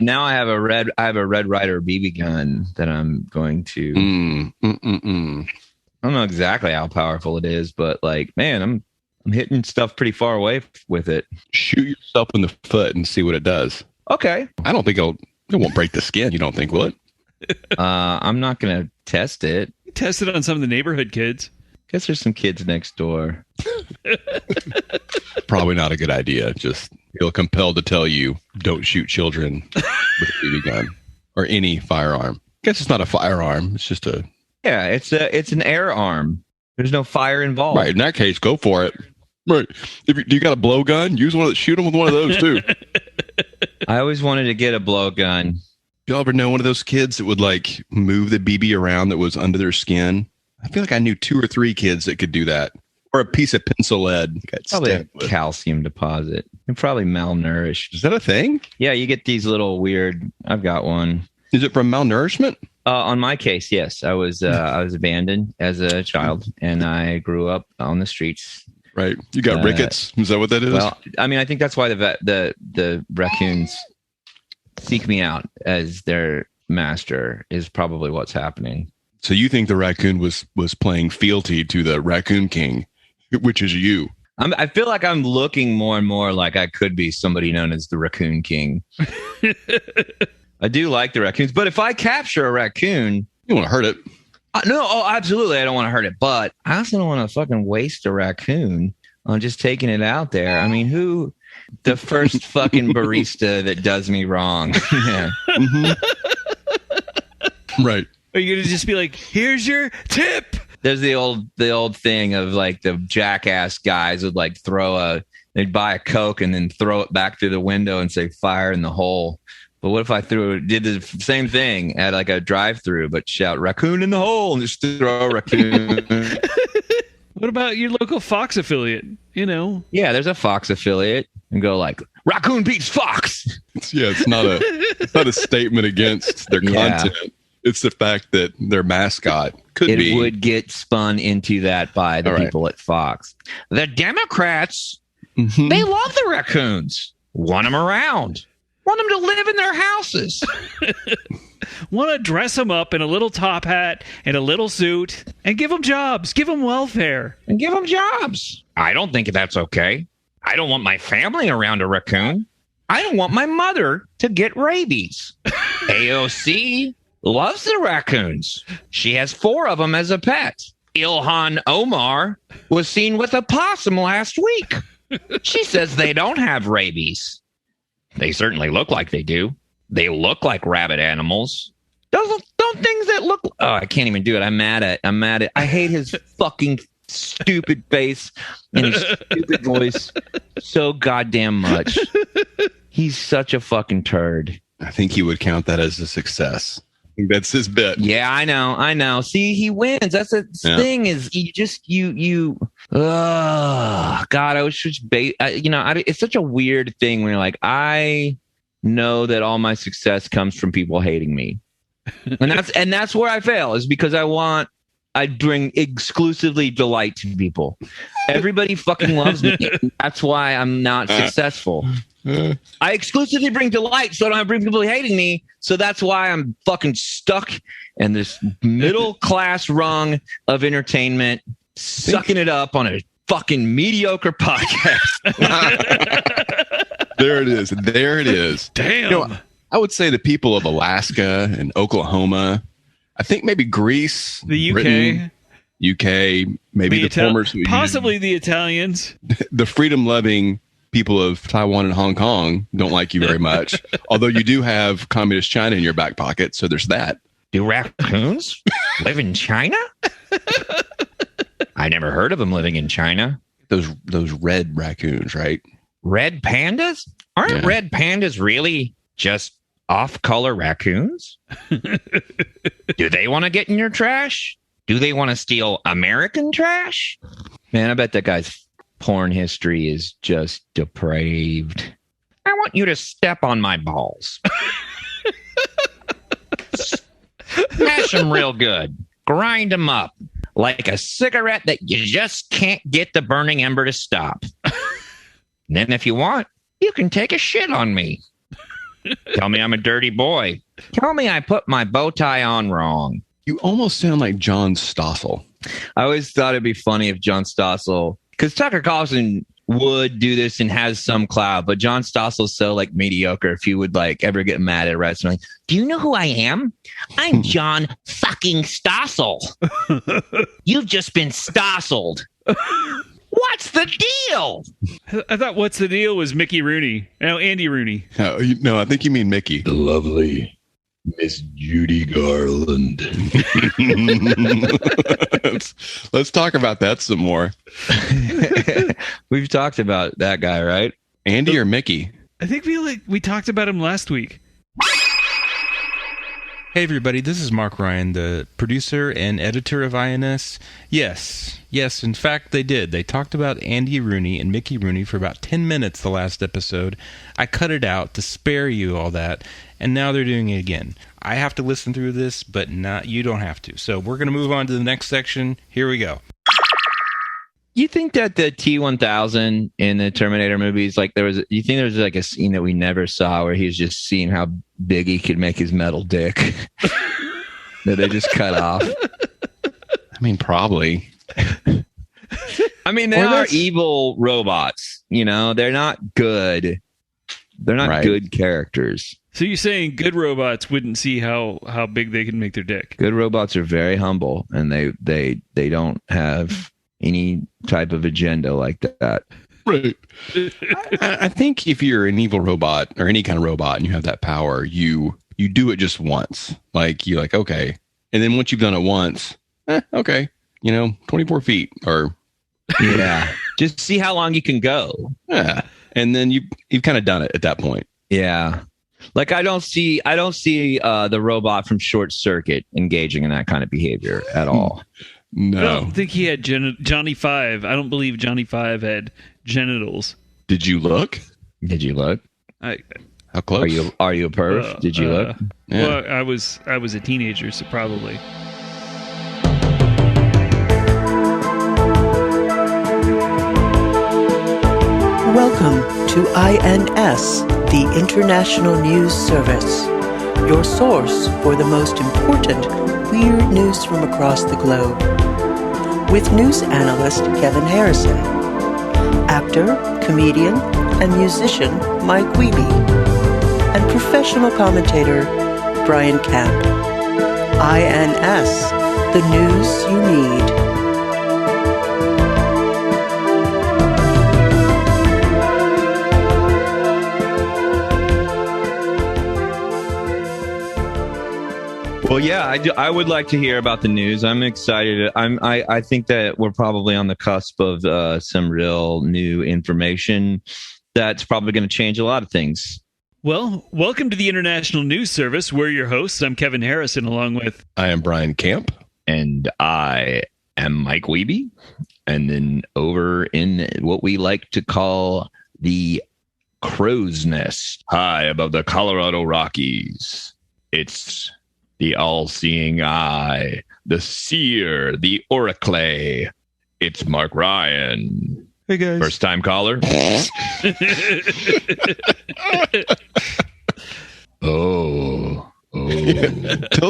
Now I have a Red Ryder BB gun that I'm going to. I don't know exactly how powerful it is, but like, man, I'm hitting stuff pretty far away with it. Shoot yourself in the foot and see what it does. Okay. I don't think it won't break the skin. You don't think, will it? I'm not going to test it. Test it on some of the neighborhood kids. Guess there's some kids next door. Probably not a good idea. Just feel compelled to tell you, don't shoot children with a BB gun or any firearm. Guess it's not a firearm. It's just a... Yeah, it's an air arm. There's no fire involved. Right. In that case, go for it. Right. Do you got a blowgun? Use one. Shoot them with one of those too. I always wanted to get a blowgun. You ever know one of those kids that would like move the BB around that was under their skin? I feel like I knew 2 or 3 kids that could do that. Or a piece of pencil lead. Probably a calcium deposit. And probably malnourished. Is that a thing? Yeah, you get these little weird... I've got one. Is it from malnourishment? On my case, yes. I was abandoned as a child, and I grew up on the streets. Right. You got rickets? Is that what that is? Well, I mean, I think that's why the raccoons seek me out as their master is probably what's happening. So you think the raccoon was playing fealty to the Raccoon King, which is you? I feel like I'm looking more and more like I could be somebody known as the Raccoon King. I do like the raccoons, but if I capture a raccoon... You want to hurt it. No, absolutely. I don't want to hurt it, but I also don't want to fucking waste a raccoon on just taking it out there. I mean, who... The first fucking barista that does me wrong. Yeah. Mm-hmm. Right. Are you going to just be like, here's your tip? There's the old thing of like the jackass guys would like they'd buy a Coke and then throw it back through the window and say fire in the hole. But what if I did the same thing at like a drive-through, but shout raccoon in the hole and just throw a raccoon? What about your local Fox affiliate? You know? Yeah, there's a Fox affiliate and go like raccoon beats Fox. It's not a statement against their content. It's the fact that their mascot would get spun into that by the people at Fox. The Democrats, they love the raccoons. Want them around. Want them to live in their houses. Want to dress them up in a little top hat and a little suit and give them jobs. Give them welfare. And give them jobs. I don't think that's okay. I don't want my family around a raccoon. I don't want my mother to get rabies. AOC loves the raccoons. She has 4 of them as a pet. Ilhan Omar was seen with a possum last week. She says they don't have rabies. They certainly look like they do. They look like rabbit animals. Don't things that look... Oh, I can't even do it. I'm mad at I hate his fucking stupid face and his stupid voice so goddamn much. He's such a fucking turd. I think he would count that as a success. I think that's his bit. Yeah, I know. See, he wins. That's the thing is God, I was just it's such a weird thing when you're like, I know that all my success comes from people hating me. And that's where I fail, is because I bring exclusively delight to people. Everybody fucking loves me. That's why I'm not successful. I exclusively bring delight, so I don't have to bring people hating me. So that's why I'm fucking stuck in this middle class rung of entertainment, sucking it up on a fucking mediocre podcast. There it is. Damn. I would say the people of Alaska and Oklahoma, I think maybe Greece, the UK, Britain, UK, maybe the former, possibly the Italians, the freedom-loving people of Taiwan and Hong Kong don't like you very much. Although you do have communist China in your back pocket, so there's that. Do raccoons live in China? I never heard of them living in China. Those red raccoons, right? Red pandas? Aren't red pandas really just off-color raccoons? Do they want to get in your trash? Do they want to steal American trash? Man, I bet that guy's porn history is just depraved. I want you to step on my balls. Smash them real good. Grind them up like a cigarette that you just can't get the burning ember to stop. And then if you want, you can take a shit on me. Tell me I'm a dirty boy. Tell me I put my bow tie on wrong. You almost sound like John Stossel. I always thought it'd be funny if John Stossel, because Tucker Carlson would do this and has some clout, but John Stossel's so like mediocre. If he would like ever get mad at wrestling, like, do you know who I am? I'm John fucking Stossel. You've just been Stosseled. What's the deal? I thought what's the deal was Mickey Rooney. No, Andy Rooney. No, I think you mean Mickey. The lovely Miss Judy Garland. Let's talk about that some more. We've talked about that guy, right? Andy or Mickey? I think we talked about him last week. Hey everybody, this is Mark Ryan, the producer and editor of INS. Yes, in fact they did. They talked about Andy Rooney and Mickey Rooney for about 10 minutes the last episode. I cut it out to spare you all that, and now they're doing it again. I have to listen through this, but you don't have to. So we're going to move on to the next section. Here we go. You think that the T-1000 in the Terminator movies, like you think there's like a scene that we never saw where he's just seeing how big he could make his metal dick that they just cut off? I mean, probably. I mean, they are evil robots. You know, they're not good. They're not good characters. So you're saying good robots wouldn't see how big they can make their dick? Good robots are very humble, and they don't have any type of agenda like that. Right. I think if you're an evil robot or any kind of robot and you have that power, you do it just once. Like you're like, okay. And then once you've done it once, okay, 24 feet or yeah, just see how long you can go. Yeah. And then you've kind of done it at that point. Yeah. Like I don't see the robot from Short Circuit engaging in that kind of behavior at all. No. I don't think he had Johnny Five. I don't believe Johnny Five had genitals. Did you look? How close? Are you a perv? Did you look? Yeah. Well, I was a teenager, so probably. Welcome to INS, the International News Service, your source for the most important weird news from across the globe. With news analyst Kevin Harrison, actor, comedian, and musician Mike Wiebe, and professional commentator Brian Camp. INS, the news you need. Well, yeah, I would like to hear about the news. I'm excited. I think that we're probably on the cusp of some real new information that's probably going to change a lot of things. Well, welcome to the International News Service. We're your hosts. I'm Kevin Harrison, along with... I am Brian Camp. And I am Mike Wiebe. And then over in what we like to call the crow's nest, high above the Colorado Rockies, it's the all-seeing eye, the seer, the oracle. It's Mark Ryan. Hey, guys. First-time caller. Oh. Tell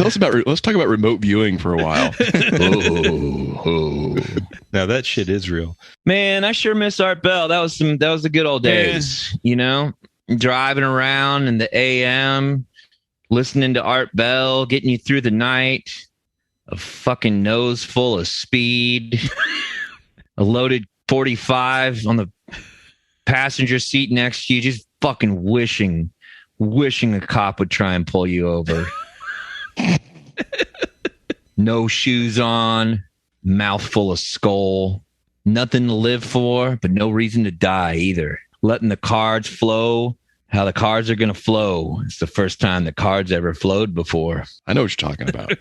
us about. Let's talk about remote viewing for a while. Now that shit is real. Man, I sure miss Art Bell. That was the good old days. Driving around in the AM, listening to Art Bell, getting you through the night. A fucking nose full of speed. A loaded 45 on the passenger seat next to you, just fucking wishing a cop would try and pull you over. No shoes on, mouth full of skull, nothing to live for, but no reason to die either. Letting the cards flow how the cards are going to flow. It's the first time the cards ever flowed before. I know what you're talking about.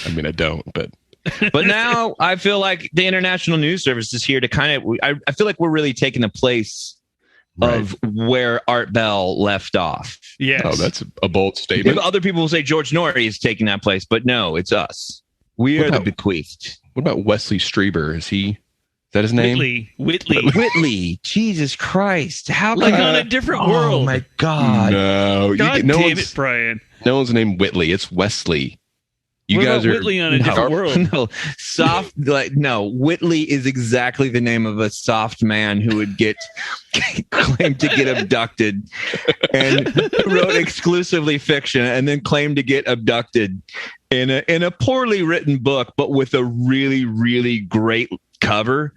I mean, I don't, but now I feel like the International News Service is here to kind of, I feel like we're really taking the place of where Art Bell left off. Yes. Oh, that's a bold statement. Other people will say George Norrie is taking that place, but no, it's us. We are the bequeathed. What about Wesley Strieber? Is he that his name? Whitley. Whitley. Jesus Christ. How Like can on a different world. Oh my God. No, God no damn one's, it, Brian. no one's named Whitley. It's Wesley. You What guys about are Whitley on a different world? No, Whitley is exactly the name of a soft man who would get claimed to get abducted and wrote exclusively fiction and then claimed to get abducted in a poorly written book, but with a really, really great cover.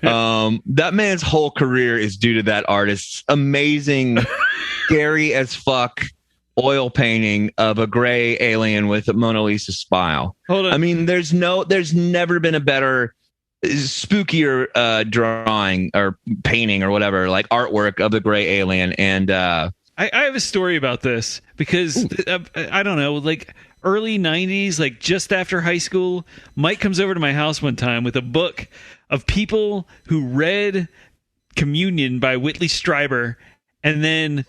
That man's whole career is due to that artist's amazing, scary as fuck oil painting of a gray alien with a Mona Lisa smile. Hold on. I mean, there's never been a better, spookier drawing or painting or whatever, like artwork of the gray alien. And I have a story about this because I don't know, like early 90s, like just after high school, Mike comes over to my house one time with a book of people who read Communion by Whitley Strieber and then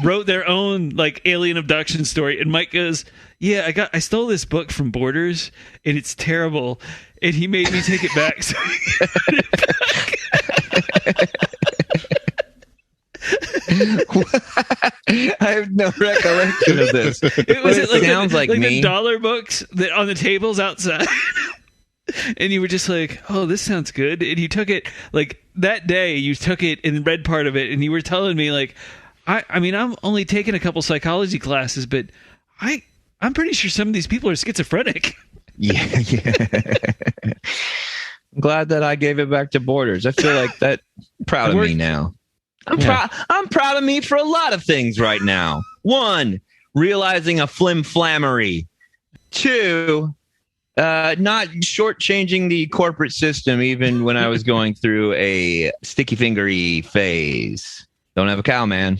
wrote their own like alien abduction story. And Mike goes, yeah, I stole this book from Borders and it's terrible. And he made me take it back. So I have no recollection of this. it was It like sounds like the me. dollar books that on the tables outside. And you were just like, oh, this sounds good. And you took it like that day, you took it and read part of it. And you were telling me like, I mean, I'm only taking a couple psychology classes, but I'm pretty sure some of these people are schizophrenic. Yeah. I'm glad that I gave it back to Borders. I feel like that proud of me now. I'm proud of me for a lot of things right now. 1, realizing a flim-flammery. 2, not shortchanging the corporate system even when I was going through a sticky fingery phase. Don't have a cow, man.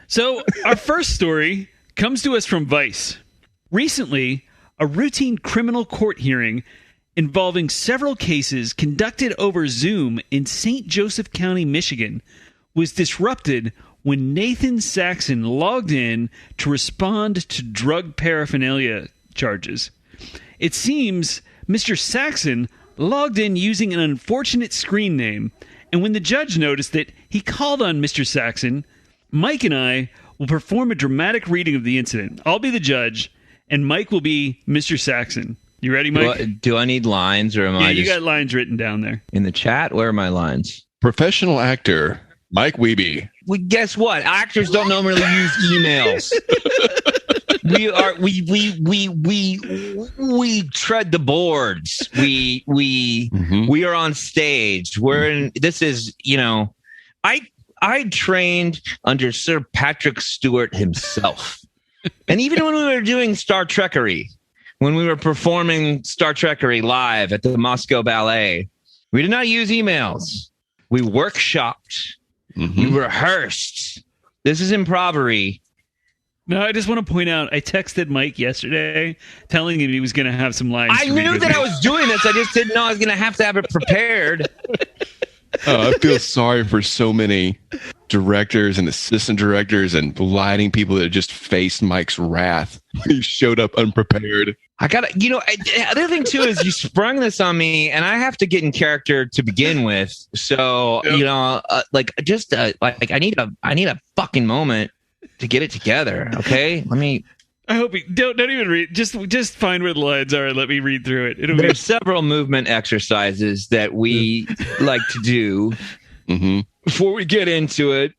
So our first story comes to us from Vice. Recently, a routine criminal court hearing involving several cases conducted over Zoom in St. Joseph County, Michigan, was disrupted when Nathan Saxon logged in to respond to drug paraphernalia charges. It seems Mr. Saxon logged in using an unfortunate screen name, and when the judge noticed it, he called on Mr. Saxon. Mike and I will perform a dramatic reading of the incident. I'll be the judge, and Mike will be Mr. Saxon. You ready, Mike? Do I need lines, or am I you just got lines written down there. in the chat? Where are my lines? Professional actor Mike Wiebe. Well, guess what? Actors don't normally use emails. We tread the boards. We are on stage. We're in. This is, I trained under Sir Patrick Stewart himself, and even when we were doing Star Trekkery, when we were performing Star Trekkery live at the Moscow Ballet, we did not use emails. We workshopped. We rehearsed. This is improvery. No, I just want to point out, I texted Mike yesterday telling him he was going to have some lines. I knew that I was doing this. I just didn't know I was going to have it prepared. I feel sorry for so many directors and assistant directors and lighting people that just faced Mike's wrath. He showed up unprepared. I got to, the other thing too is you sprung this on me, and I have to get in character to begin with. So, I need a fucking moment to get it together. Okay, I hope you don't even read. Just find where the lines are and let me read through it. There's several movement exercises that we like to do before we get into it.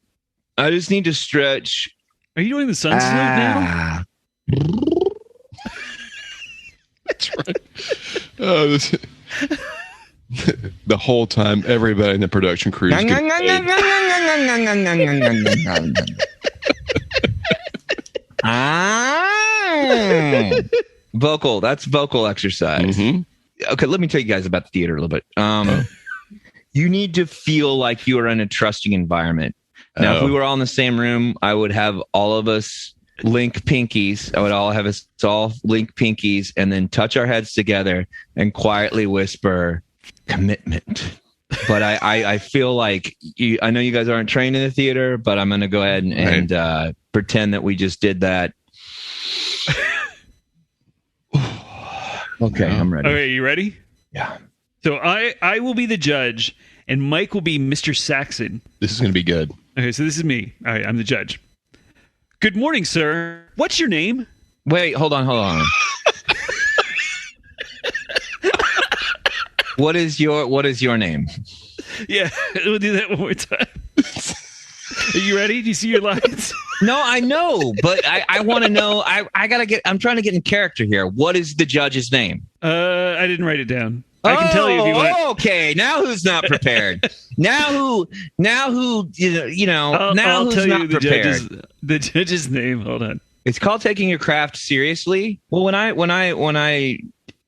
I just need to stretch. Are you doing the sun salute now? That's right. The whole time, everybody in the production crew is getting paid. Vocal. That's vocal exercise. Okay, let me tell you guys about the theater a little bit. You need to feel like you are in a trusting environment. Now, if we were all in the same room, I would have all of us link pinkies. I would all have us all link pinkies and then touch our heads together and quietly whisper commitment. But I feel like I know you guys aren't trained in the theater, but I'm going to go ahead and pretend that we just did that. Okay, Yeah. I'm ready. Okay, you ready? Yeah. So I will be the judge, and Mike will be Mr. Saxon. This is going to be good. Okay, so this is me. All right, I'm the judge. Good morning, sir. What's your name? Wait, hold on. What is your name? Yeah, we'll do that one more time. Are you ready? Do you see your lines? No, I know, but I want to know. I'm trying to get in character here. What is the judge's name? I didn't write it down. I can tell you if you want. Okay, now who's not prepared? now who? Now I'll who's tell not you the prepared? judge's name. Hold on. It's called taking your craft seriously. Well, when I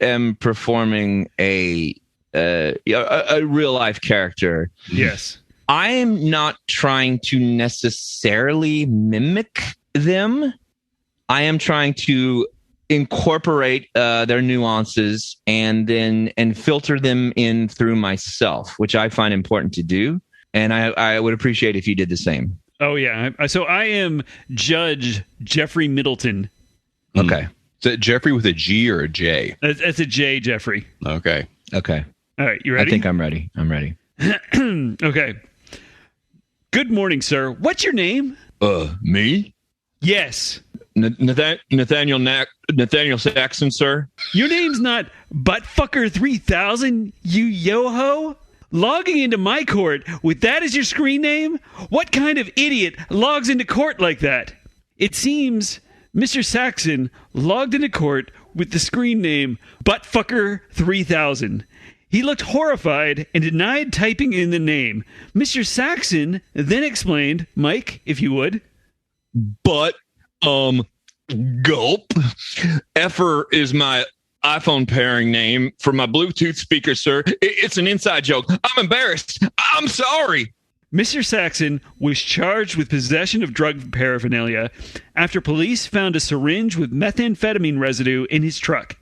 am performing a real life character, Yes. I am not trying to necessarily mimic them. I am trying to incorporate their nuances and filter them in through myself, which I find important to do. And I would appreciate if you did the same. Oh yeah. So I am Judge Jeffrey Middleton. Okay. Is that Jeffrey with a G or a J? That's a J, Jeffrey. Okay. Okay. All right, you ready? I think I'm ready. I'm ready. Okay. Good morning, sir. What's your name? Me? Yes. Nathaniel Saxon, sir. Your name's not Buttfucker 3000, you yo-ho? Logging into my court with that as your screen name? What kind of idiot logs into court like that? It seems Mr. Saxon logged into court with the screen name Buttfucker 3000. He looked horrified and denied typing in the name. Mr. Saxon then explained, Mike, if you would. But, gulp. Effer is my iPhone pairing name for my Bluetooth speaker, sir. It's an inside joke. I'm embarrassed. I'm sorry. Mr. Saxon was charged with possession of drug paraphernalia after police found a syringe with methamphetamine residue in his truck.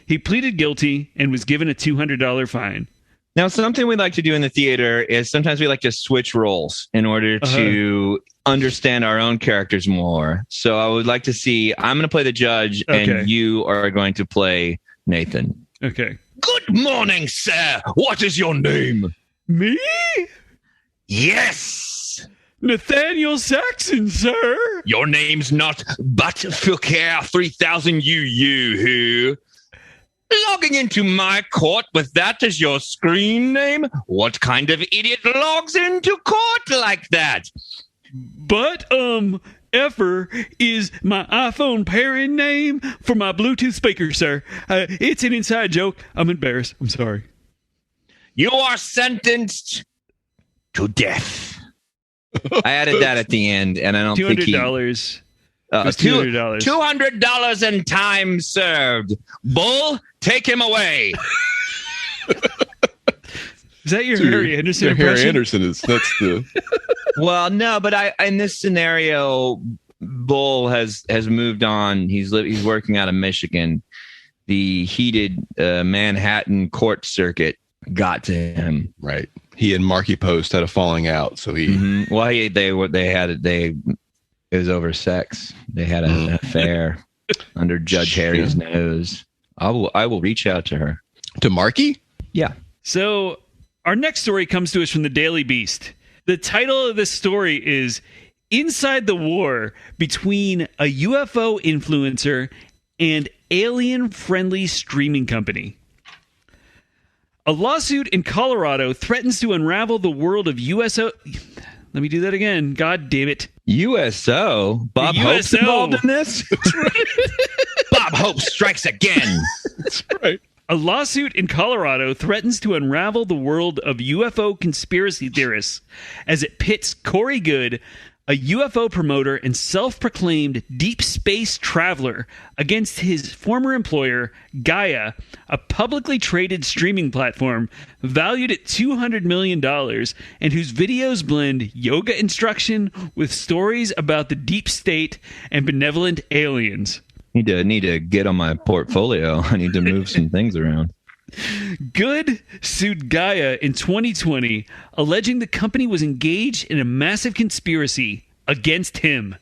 He pleaded guilty and was given a $200 fine. Now, something we like to do in the theater is sometimes we like to switch roles in order to understand our own characters more. So I would like to see, I'm going to play the judge and you are going to play Nathan. Okay. Good morning, sir. What is your name? Me? Yes. Nathaniel Saxon, sir. Your name's not Buttfucker 3000, you. Logging into my court with that as your screen name? What kind of idiot logs into court like that? But, Effer is my iPhone pairing name for my Bluetooth speaker, sir. It's an inside joke. I'm embarrassed. I'm sorry. You are sentenced to death. I added that at the end, and I don't think $200. $200. $200 and time served. Bull, take him away. Is that your Harry Anderson impression? Harry Anderson that's the. Well, no, but in this scenario, Bull has moved on. He's working out of Michigan. The heated Manhattan court circuit got to him. Right. He and Marky Post had a falling out, so he. Mm-hmm. Well, it was over sex. They had an affair under Judge Harry's nose. I will reach out to her. To Marky? Yeah. So our next story comes to us from the Daily Beast. The title of this story is Inside the War Between a UFO Influencer and Alien-Friendly Streaming Company. A lawsuit in Colorado threatens to unravel the world of USO. Let me do that again. God damn it. USO? Bob Hope's involved in this? Bob Hope strikes again. That's right. A lawsuit in Colorado threatens to unravel the world of UFO conspiracy theorists as it pits Corey Good, a UFO promoter and self-proclaimed deep space traveler, against his former employer, Gaia, a publicly traded streaming platform valued at $200 million and whose videos blend yoga instruction with stories about the deep state and benevolent aliens. Need to get on my portfolio. I need to move some things around. Good sued Gaia in 2020, alleging the company was engaged in a massive conspiracy against him.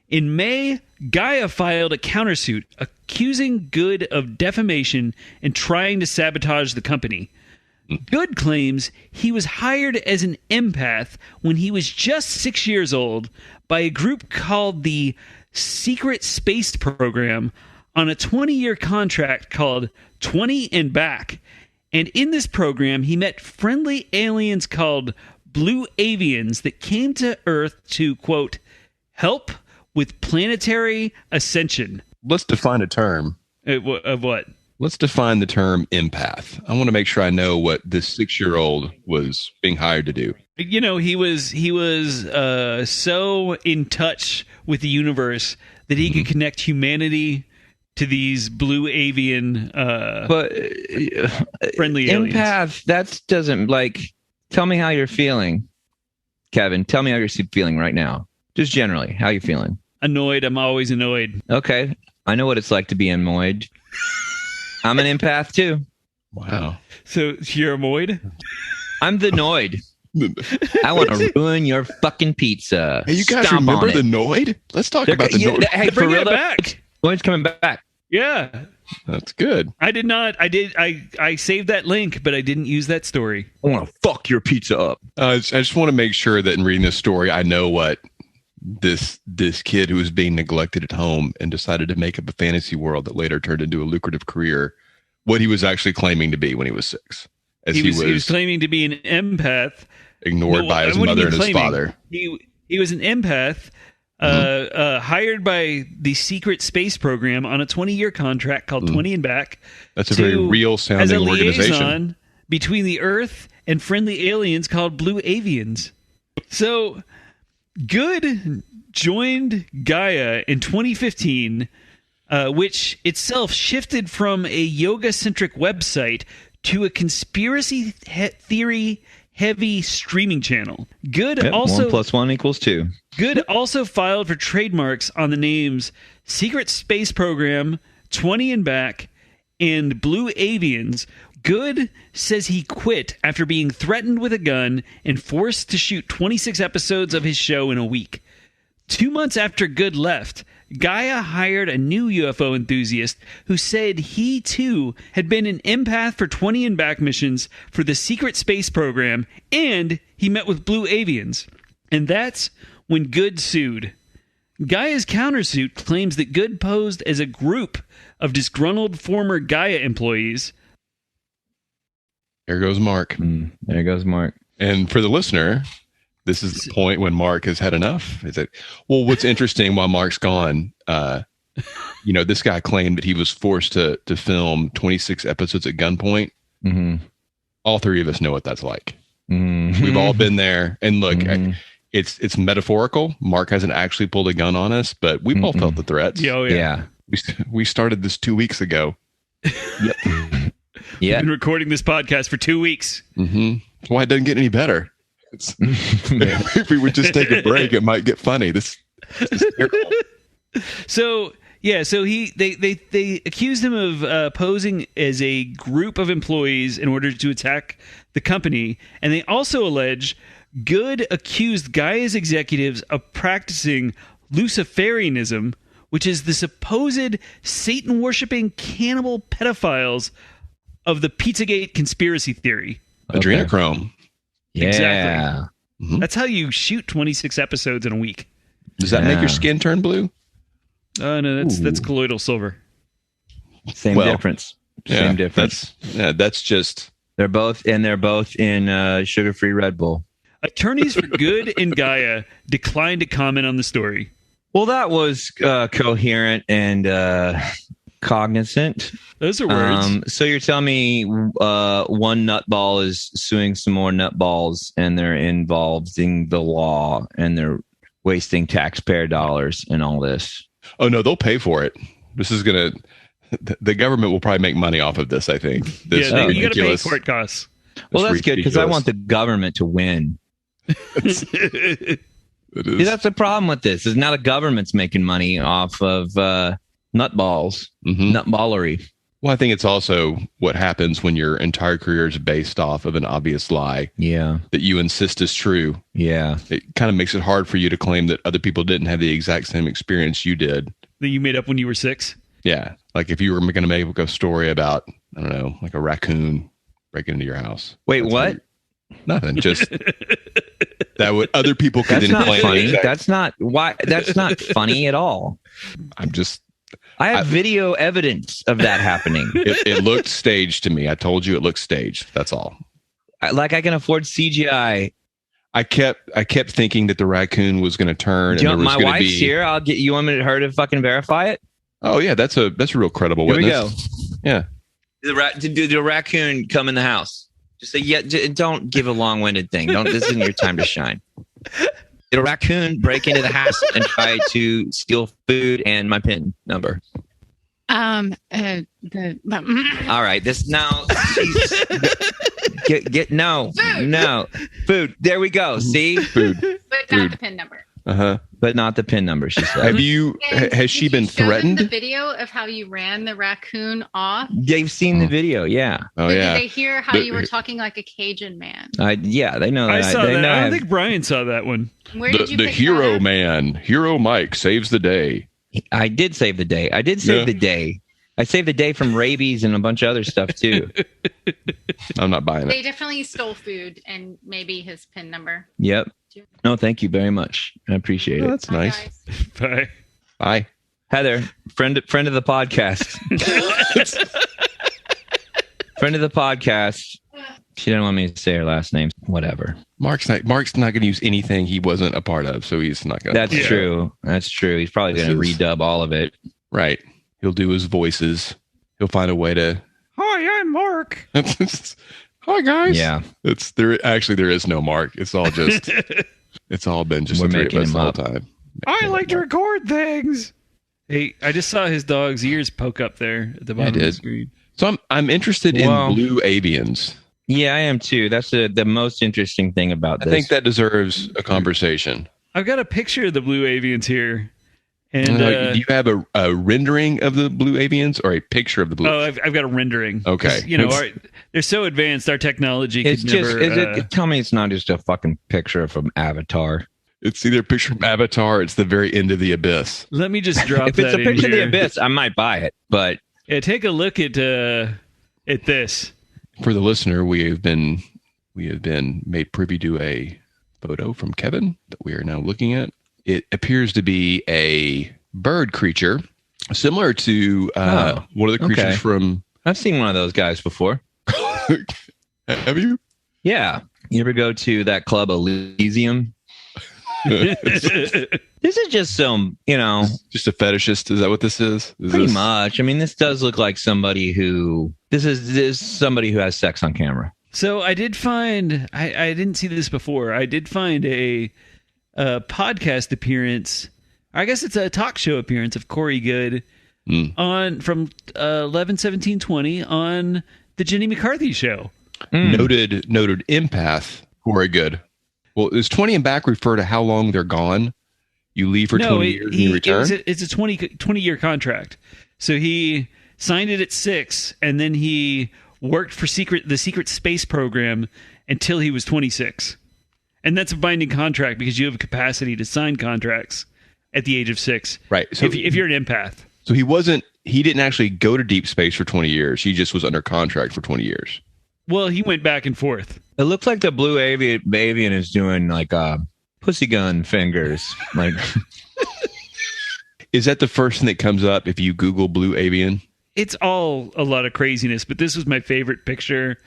In May, Gaia filed a countersuit accusing Good of defamation and trying to sabotage the company. Good claims he was hired as an empath when he was just 6 years old by a group called the Secret Space Program on a 20-year contract called 20 and Back. And in this program, he met friendly aliens called Blue Avians that came to Earth to, quote, help with planetary ascension. Let's define a term. Of what? Let's define the term empath. I want to make sure I know what this 6-year-old was being hired to do. You know, he was so in touch with the universe that he could connect humanity to these blue avian friendly aliens. Empath, that doesn't, like, tell me how you're feeling, Kevin. Tell me how you're feeling right now. Just generally, how you feeling? Annoyed. I'm always annoyed. Okay. I know what it's like to be annoyed. I'm an empath too. Wow. So you're annoyed? I'm the Noid. I want to ruin your fucking pizza. Hey, you guys Stomp remember on the it. Noid? Let's talk about the Noid. Hey, for Bring real it though, back. Noid's coming back. Yeah. That's good. I did not. I saved that link, but I didn't use that story. I want to fuck your pizza up. I just want to make sure that in reading this story, I know what this kid who was being neglected at home and decided to make up a fantasy world that later turned into a lucrative career, what he was actually claiming to be when he was 6. As He was claiming to be an empath. ignored by his mother and his father. He was an empath hired by the Secret Space Program on a 20-year contract called 20 and Back. That's a very real sounding organization. Liaison between the Earth and friendly aliens called Blue Avians. So Good joined Gaia in 2015, which itself shifted from a yoga-centric website to a conspiracy theory heavy streaming channel. Good also 1 + 1 = 2. Good also filed for trademarks on the names Secret Space Program, 20 and Back, and Blue Avians. Good says he quit after being threatened with a gun and forced to shoot 26 episodes of his show in a week. 2 months after Good left, Gaia hired a new UFO enthusiast who said he too had been an empath for 20 and Back missions for the Secret Space Program, and he met with Blue Avians. And that's when Good sued. Gaia's countersuit claims that Good posed as a group of disgruntled former Gaia employees. There goes Mark. There goes Mark. And for the listener, this is the point when Mark has had enough. Is it? Well, what's interesting while Mark's gone, this guy claimed that he was forced to film 26 episodes at gunpoint. Mm-hmm. All three of us know what that's like. Mm-hmm. We've all been there. And look, it's metaphorical. Mark hasn't actually pulled a gun on us, but we've all felt the threats. Yeah. We started this 2 weeks ago. Yep. We've been recording this podcast for 2 weeks. Mm-hmm. That's why it doesn't get any better. If we would just take a break, it might get funny. This is terrible. So they accused him of posing as a group of employees in order to attack the company, and they also allege Good accused Gaia's executives of practicing Luciferianism, which is the supposed Satan-worshipping cannibal pedophiles of the Pizzagate conspiracy theory. Adrenochrome. Yeah. Exactly. Mm-hmm. That's how you shoot 26 episodes in a week. Does that make your skin turn blue? Oh, no, that's colloidal silver. Same difference. Same difference. That's just... They're both in sugar-free Red Bull. Attorneys for Good and Gaia declined to comment on the story. Well, that was coherent and cognizant. Those are words. So you're telling me one nutball is suing some more nutballs, and they're involved in the law, and they're wasting taxpayer dollars and all this. Oh, no, they'll pay for it. This is going to... The government will probably make money off of this, I think. You got to pay court costs. Well, that's good, because I want the government to win. It is. See, that's the problem with this. Is now the government's making money off of nutballs, nutballery. Well, I think it's also what happens when your entire career is based off of an obvious lie Yeah. that you insist is true. Yeah. It kind of makes it hard for you to claim that other people didn't have the exact same experience you did. That you made up when you were 6? Yeah. Like if you were going to make a story about, I don't know, like a raccoon breaking into your house. Wait, That's what? weird. Nothing. Just that what other people could That's not claim. funny. That's not funny at all. I'm just, I have video evidence of that happening. it looked staged to me. I told you it looked staged. That's all. Like I can afford CGI. I kept thinking that the raccoon was going to turn. Do you and want, there was my gonna wife's here. I'll get you. Want me to her to fucking verify it? Oh yeah, that's a real credible Here witness. we go. Yeah. Did the raccoon come in the house? Just say yeah. Don't give a long-winded thing. This isn't your time to shine. Did a raccoon break into the house and try to steal food and my PIN number? All right. This now. Get no food. There we go. See, Food. But not the PIN number. but not the PIN number. She said. Have you? And Has she been did you show them threatened? the video of how you ran the raccoon off. They've seen the video. Yeah. Oh But yeah. Did they hear how you were talking like a Cajun man? Yeah. They know that. I saw they that. know I don't I've- think Brian saw that one. Where did you The pick hero that up? man, Hero Mike saves the day. I did save the day. I did save Yeah. the day. I saved the day from rabies and a bunch of other stuff too. I'm not buying it. They definitely stole food and maybe his PIN number. Yep. No, thank you very much. I appreciate Oh, it. that's Bye, nice. guys. Bye. Bye. Heather, friend of the podcast. Friend of the podcast. She didn't want me to say her last name. Whatever. Mark's not going to use anything he wasn't a part of, so he's not going to. That's Yeah. true. That's true. He's probably going to This is- redub all of it. Right. He'll do his voices. He'll find a way to. Hi, I'm Mark. Hi guys. Yeah. It's there. Actually, there is no Mark. It's all just. It's all been just We're the three of making us him the whole up. time. I like to record things. Hey, I just saw his dog's ears poke up there at the bottom of the did. screen. So I'm interested in Well- blue avians. Yeah, I am too. That's the most interesting thing about I this. think that deserves a conversation. I've got a picture of the blue avians here. And Do you have a rendering of the blue avians or a picture of the blue? I've got a rendering. Okay. 'Cause, you know, they're so advanced. Our technology it's could just. never. Tell me, it's not just a fucking picture from Avatar. It's either a picture from Avatar. Or it's the very end of the abyss. Let me just drop If it's that a picture in of the here. abyss, I might buy it. But Yeah, take a look at this. For the listener, we have been made privy to a photo from Kevin that we are now looking at. It appears to be a bird creature, similar to one of the creatures okay. from. I've seen one of those guys before. Have you? Yeah. You ever go to that club Elysium? This is just some, Just a fetishist? Is that what this is? pretty much. I mean, this does look like somebody who this is somebody who has sex on camera. So I did find I didn't see this before. I did find a podcast appearance. I guess it's a talk show appearance of Corey Good on from 11/17/20 on the Jenny McCarthy show. Noted empath. Very good. Well, does 20 and back refer to how long they're gone? You leave for 20 years and you return? It's a 20-year contract. So he signed it at 6, and then he worked for the secret space program until he was 26. And that's a binding contract because you have a capacity to sign contracts at the age of 6. Right. So if you're an empath. So he didn't actually go to deep space for 20 years. He just was under contract for 20 years. Well, he went back and forth. It looks like the blue avian is doing like pussy gun fingers. Like, Is that the first thing that comes up if you Google blue avian? It's all a lot of craziness, but this was my favorite picture.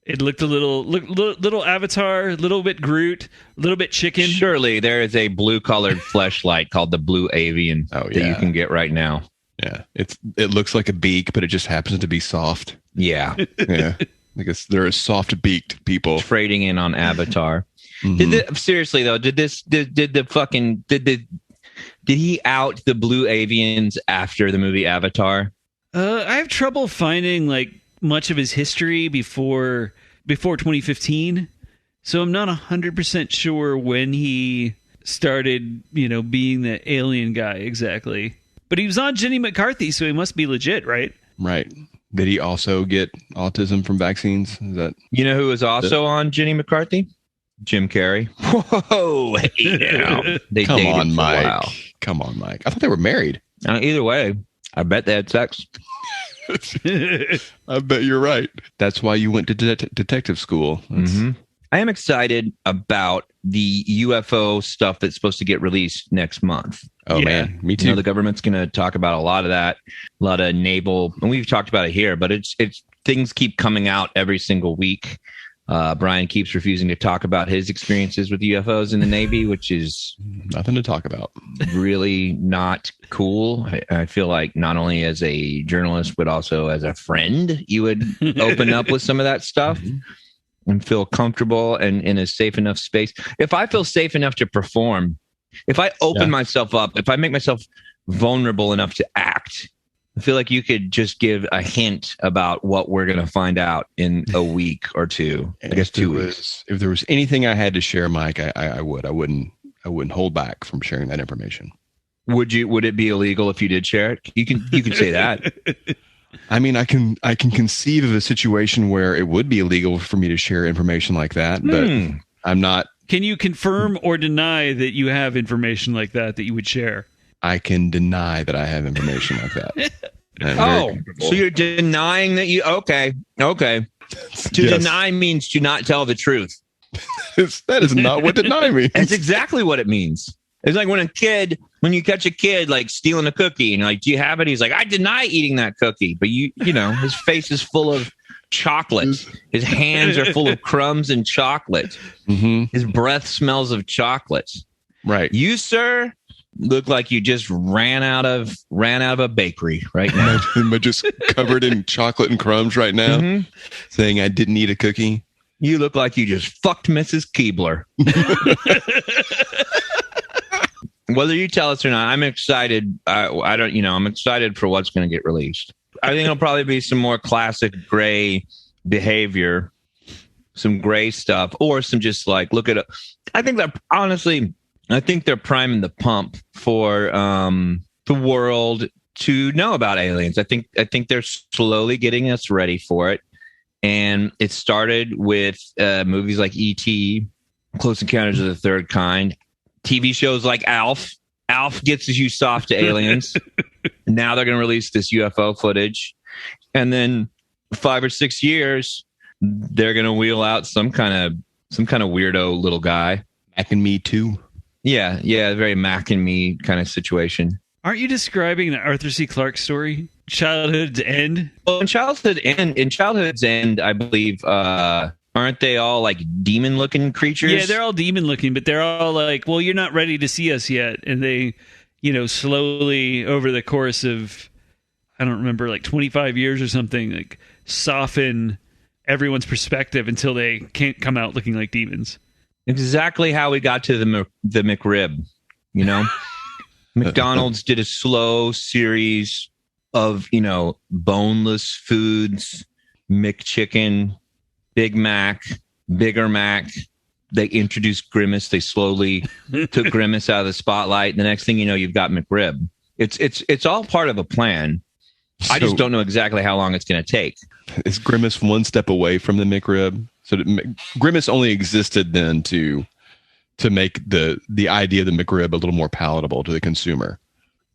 It looked a little Avatar, a little bit Groot, a little bit chicken. surely there is a blue-colored fleshlight called the blue avian that you can get right now. Yeah. It looks like a beak, but it just happens to be soft. Yeah, Yeah. I guess there are soft beaked people. trading in on Avatar. Mhm. Seriously though, did he out the blue avians after the movie Avatar? I have trouble finding like much of his history before 2015, so I'm not 100% sure when he started, being the alien guy exactly. But he was on Jenny McCarthy, so he must be legit, right? Right. Did he also get autism from vaccines? Is that You know who was also on Jenny McCarthy? Jim Carrey. Whoa, hey now. They come dated on, for a Mike? while. Come on, Mike. I thought they were married. Either way, I bet they had sex. I bet you're right. That's why you went to detective school. Mm-hmm. I am excited about the UFO stuff that's supposed to get released next month. Oh, Yeah. man. Me You too. know, the government's going to talk about a lot of that, a lot of naval, and we've talked about it here, but it's things keep coming out every single week. Brian keeps refusing to talk about his experiences with UFOs in the Navy, which is Nothing to talk about. really not cool. I feel like not only as a journalist, but also as a friend, you would open up with some of that stuff and feel comfortable and in a safe enough space. If I feel safe enough to perform, if I open myself up, if I make myself vulnerable enough to act, I feel like you could just give a hint about what we're going to find out in a week or two. I guess 2 weeks. If there was anything I had to share, Mike, I would. I wouldn't hold back from sharing that information. Would it be illegal if you did share it? You can say that. I mean, I can conceive of a situation where it would be illegal for me to share information like that, but I'm not. Can you confirm or deny that you have information like that you would share? I can deny that I have information like that. Oh, so you're denying that you? Okay. To deny means to not tell the truth. That is not what deny means. That's exactly what it means. It's like when you catch a kid like stealing a cookie and you're like, do you have it? He's like, I deny eating that cookie. But you know, his face is full of chocolate. His hands are full of crumbs and chocolate. Mm-hmm. His breath smells of chocolate. Right. You, sir, look like you just ran out of a bakery right now. Am I just covered in chocolate and crumbs right now, saying I didn't eat a cookie? You look like you just fucked Mrs. Keebler. Whether you tell us or not, I'm excited. I'm excited for what's going to get released. I think it'll probably be some more classic gray behavior, some gray stuff, or some just like, look at it. I think they're priming the pump for the world to know about aliens. I think they're slowly getting us ready for it. And it started with movies like E.T., Close Encounters of the Third Kind, TV shows like Alf. Alf gets you soft to aliens. Now they're going to release this UFO footage. And then 5 or 6 years, they're going to wheel out some kind of weirdo little guy. Mac and Me too. Yeah, very Mac and Me kind of situation. Aren't you describing the Arthur C. Clarke story, Childhood's End? Well, in Childhood's End, I believe, aren't they all like demon-looking creatures? Yeah, they're all demon-looking, but they're all like, well, you're not ready to see us yet. And they, slowly over the course of, I don't remember, like 25 years or something, like soften everyone's perspective until they can't come out looking like demons. Exactly how we got to the McRib, McDonald's did a slow series of, boneless foods, McChicken, Big Mac, Bigger Mac. They introduced Grimace. They slowly took Grimace out of the spotlight. The next thing you know, you've got McRib. It's all part of a plan. I just don't know exactly how long it's going to take. Is Grimace one step away from the McRib? So Grimace only existed then to make the idea of the McRib a little more palatable to the consumer.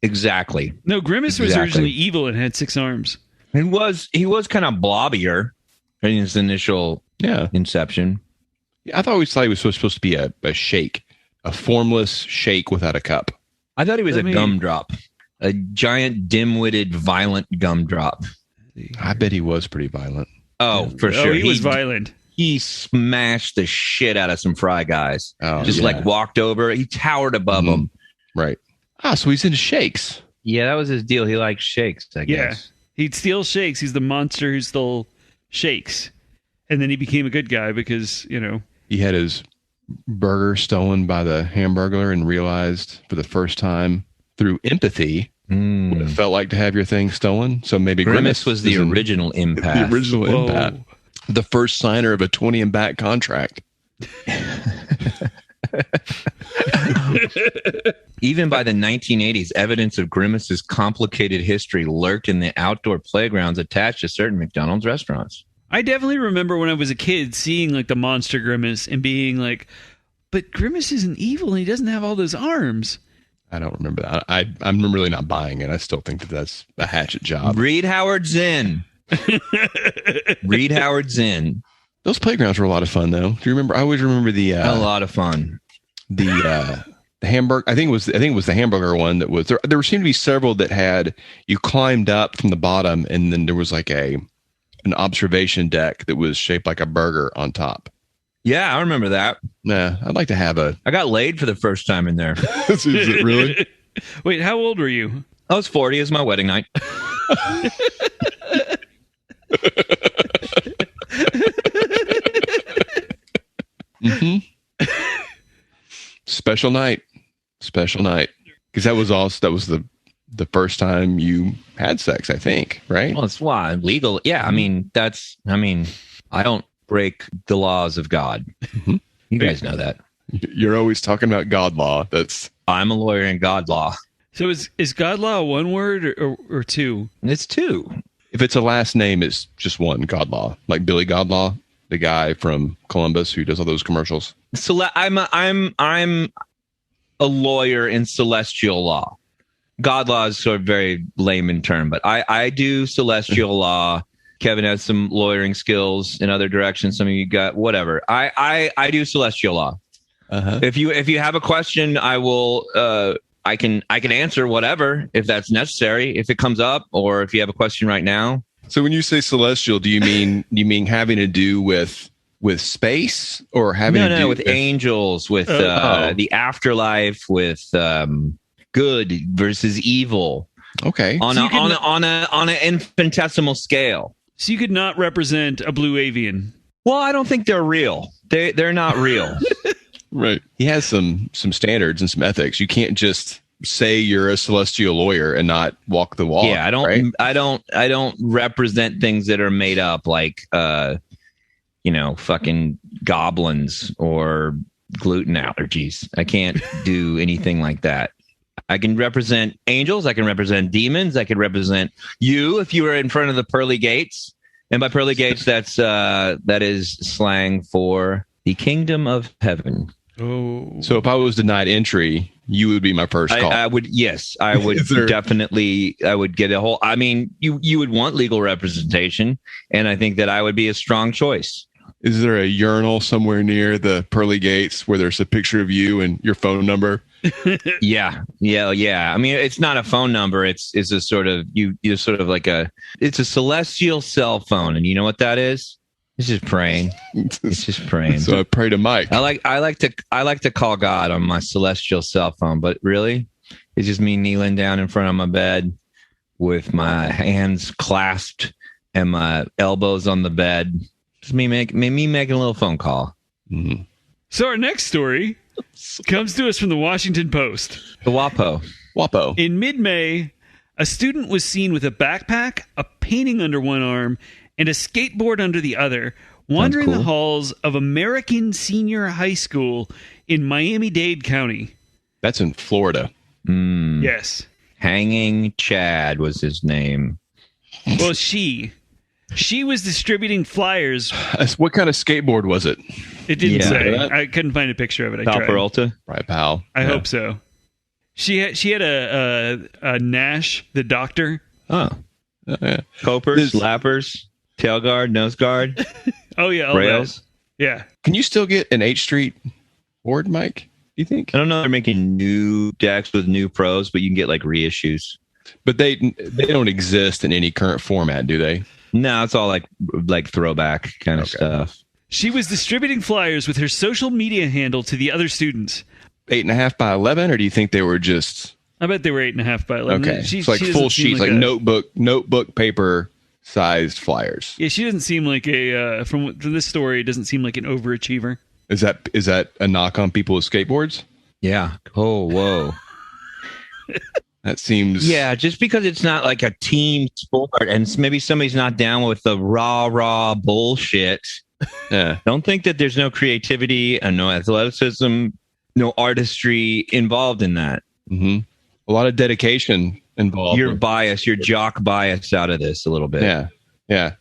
Exactly. No, Grimace was originally evil and had 6 arms. He was kind of blobbier in his initial inception. I thought he was supposed to be a shake, a formless shake without a cup. I thought he was a gumdrop, a giant, dim-witted, violent gumdrop. I bet he was pretty violent. Oh, for sure. He was violent. He smashed the shit out of some Fry guys. Oh, Walked over. He towered above them. Right. So he's into shakes. Yeah, that was his deal. He liked shakes, I guess. He'd steal shakes. He's the monster who stole shakes. And then he became a good guy because, He had his burger stolen by the Hamburglar and realized for the first time through empathy what it felt like to have your thing stolen. So maybe Grimace was the original empath. The original empath. The first signer of a 20 and back contract. Even by the 1980s, evidence of Grimace's complicated history lurked in the outdoor playgrounds attached to certain McDonald's restaurants. I definitely remember when I was a kid seeing like the monster Grimace and being like, but Grimace isn't evil and he doesn't have all those arms. I don't remember that. I'm really not buying it. I still think that's a hatchet job. Read Howard Zinn. Read Howard Zinn. Those playgrounds were a lot of fun, though. Do you remember? I always remember a lot of fun. The hamburger. I think it was the hamburger one that was there. There seemed to be several that had you climbed up from the bottom, and then there was like an observation deck that was shaped like a burger on top. Yeah, I remember that. Yeah, I'd like to have a. I got laid for the first time in there. Is it really? Wait, how old were you? I was 40. It was my wedding night. Mm-hmm. Special night. Because that was the first time you had sex, I think, right? Well, it's why legal. Yeah, I mean, I don't break the laws of God. Mm-hmm. You guys know that. You're always talking about God law. I'm a lawyer in God law. So is God law one word or two? It's two. If it's a last name, it's just one. God law, like Billy Godlaw, the guy from Columbus who does all those commercials. I'm a lawyer in celestial law. God law is sort of very layman term, but I do celestial law. Kevin has some lawyering skills in other directions. Some of you got whatever. I do celestial law. Uh-huh. If you have a question, I will. I can answer whatever if that's necessary. If it comes up, or if you have a question right now. So when you say celestial, do you mean having to do with space, or having to do with angels, with the afterlife, with good versus evil? Okay, on an infinitesimal scale. So you could not represent a blue avian. Well, I don't think they're real. They're not real. Right. He has some standards and some ethics. You can't just say you're a celestial lawyer and not walk the walk. Yeah, I don't. Right? I don't represent things that are made up, like fucking goblins or gluten allergies. I can't do anything like that. I can represent angels. I can represent demons. I can represent you if you were in front of the pearly gates. And by pearly gates, that is slang for the kingdom of heaven. Oh, so if I was denied entry, you would be my first call. I would. Yes, I would definitely. I would get a whole. I mean, you would want legal representation, and I think that I would be a strong choice. Is there a urinal somewhere near the pearly gates where there's a picture of you and your phone number? Yeah. I mean, it's not a phone number. It's a sort of you're sort of like it's a celestial cell phone, and you know what that is? It's just praying. It's just praying. So I pray to Mike. I like to call God on my celestial cell phone, but really, it's just me kneeling down in front of my bed with my hands clasped and my elbows on the bed. Just me making a little phone call. Mm-hmm. So our next story comes to us from the Washington Post. The WAPO. In mid-May, a student was seen with a backpack, a painting under one arm, and a skateboard under the other, wandering the halls of American Senior High School in Miami-Dade County. That's in Florida. Yes. Hanging Chad was his name. Well, she was distributing flyers. What kind of skateboard was it? It didn't say. I couldn't find a picture of it. I tried. Peralta? Right, pal. I hope so. She had a Nash, the doctor. Oh. Copers, lappers, tail guard, nose guard. Oh, yeah. All rails. That. Yeah. Can you still get an H Street board, Mike? Do you think? I don't know. They're making new decks with new pros, but you can get like reissues. But they don't exist in any current format, do they? No, it's all like throwback kind of stuff. She was distributing flyers with her social media handle to the other students. 8.5 by 11, or do you think they were just? I bet they were 8.5 by 11. Okay, it's like full sheets, like notebook paper sized flyers. Yeah, she doesn't seem like from this story. It doesn't seem like an overachiever. Is that a knock on people with skateboards? Yeah. Oh, whoa. That seems... Yeah, just because it's not like a team sport and maybe somebody's not down with the raw bullshit. Yeah. Don't think that there's no creativity and no athleticism, no artistry involved in that. Mm-hmm. A lot of dedication involved. Your bias, your jock bias out of this a little bit. Yeah. Yeah.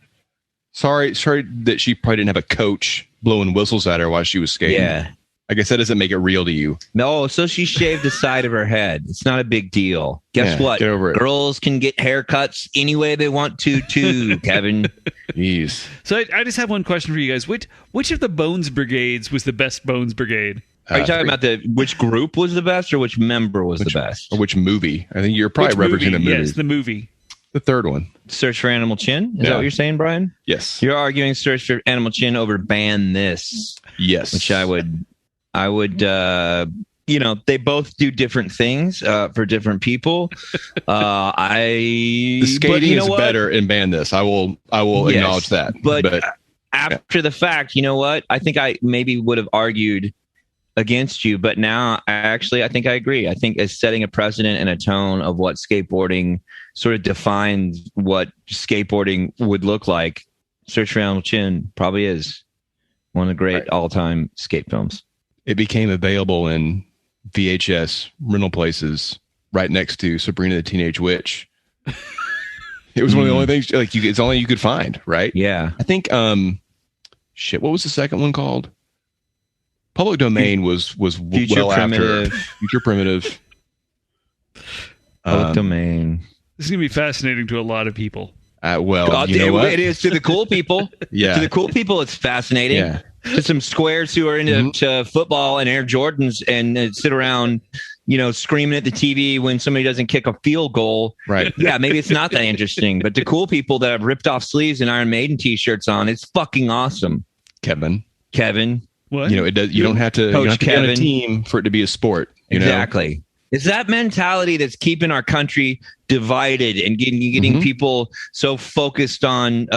Sorry that she probably didn't have a coach blowing whistles at her while she was skating. Yeah. I guess that doesn't make it real to you. No, so she shaved the side of her head. It's not a big deal. Guess Yeah, what? get over it. Girls can get haircuts any way they want to, too, Kevin. Jeez. So I just have one question for you guys. Which of the Bones Brigades was the best Bones Brigade? Are you talking about which group was the best or which member was the best? Or which movie? I think you're probably referencing the movie. Yes, the movie. The third one. Search for Animal Chin? Is that what you're saying, Brian? Yes. You're arguing Search for Animal Chin over Ban This. Yes. Which I would, they both do different things for different people. The skating is better in Ban This. I will acknowledge that. But after the fact, you know what? I think I maybe would have argued against you, but now I think I agree. I think it's setting a precedent and a tone of what skateboarding sort of defines what skateboarding would look like. Search for Animal Chin probably is one of the great all-time skate films. It became available in VHS rental places right next to Sabrina the Teenage Witch. It was one of the only things it's only you could find, right? Yeah. I think what was the second one called? Public Domain was Future well Primitive. after Future Primitive. Public Domain. This is going to be fascinating to a lot of people. You know what? It is to the cool people. Yeah. To the cool people, it's fascinating. Yeah. To some squares who are into to football and Air Jordans and sit around, screaming at the TV when somebody doesn't kick a field goal. Right. Yeah, maybe it's not that interesting. But to cool people that have ripped off sleeves and Iron Maiden T-shirts on, it's fucking awesome. Kevin. What? You don't have to, Coach be on a team for it to be a sport. Exactly. It's that mentality that's keeping our country divided and getting people so focused on,